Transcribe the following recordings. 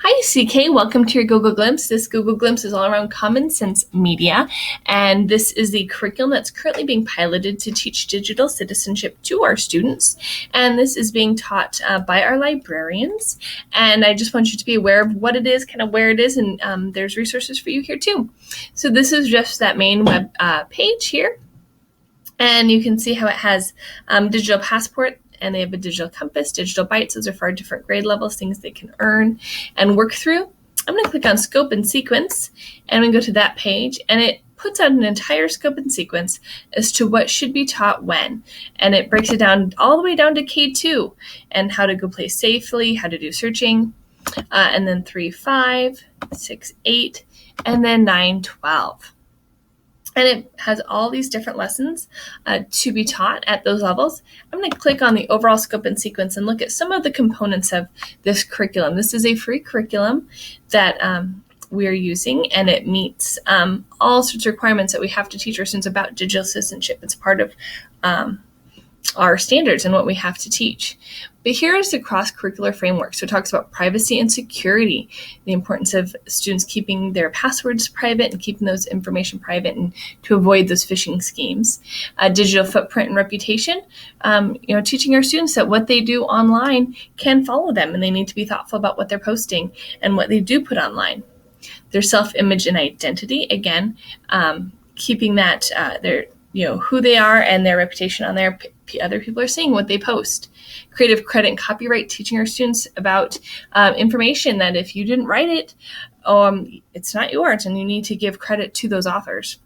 Hi, CK. Welcome to your Google Glimpse. This Google Glimpse is all around common sense media, and this is the curriculum that's currently being piloted to teach digital citizenship to our students. And this is being taught by our librarians. And I just want you to be aware of what it is, kind of where it is, and there's resources for you here too. So this is just that main web page here. And you can see how it has digital passport, and they have a digital compass, digital bites. Those are for our different grade levels, things they can earn and work through. I'm going to click on scope and sequence, and we go to that page, and it puts out an entire scope and sequence as to what should be taught when. And it breaks it down all the way down to K2 and how to go play safely, how to do searching, and then 3, 5, 6, 8, and then 9, 12. And it has all these different lessons to be taught at those levels. I'm going to click on the overall scope and sequence and look at some of the components of this curriculum. This is a free curriculum that we are using, and it meets all sorts of requirements that we have to teach our students about digital citizenship. It's part of our standards and what we have to teach. But here is the cross-curricular framework. So it talks about privacy and security, the importance of students keeping their passwords private and keeping those information private and to avoid those phishing schemes. Digital footprint and reputation, teaching our students that what they do online can follow them, and they need to be thoughtful about what they're posting and what they do put online. Their self-image and identity, again, keeping that who they are and their reputation on there. Other people are seeing what they post. Creative credit and copyright, teaching our students about information that if you didn't write it, it's not yours, and you need to give credit to those authors.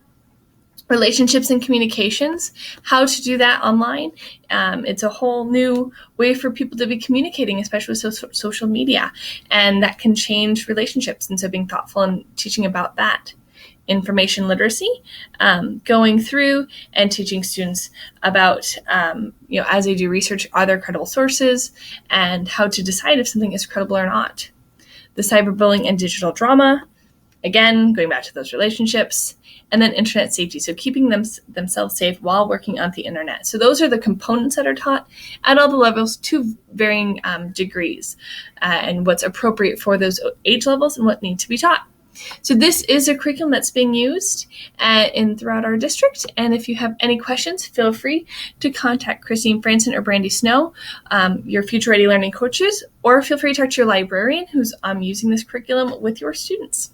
Relationships and communications, how to do that online. It's a whole new way for people to be communicating, especially with social media, and that can change relationships. And so being thoughtful and teaching about that. Information literacy, going through and teaching students about, as they do research, are there credible sources, and how to decide if something is credible or not. The cyberbullying and digital drama, again, going back to those relationships, and then internet safety, so keeping themselves safe while working on the internet. So those are the components that are taught at all the levels to varying degrees, and what's appropriate for those age levels and what needs to be taught. So this is a curriculum that's being used throughout our district. And if you have any questions, feel free to contact Christine Franson or Brandy Snow, your Future Ready Learning coaches, or feel free to talk to your librarian who's using this curriculum with your students.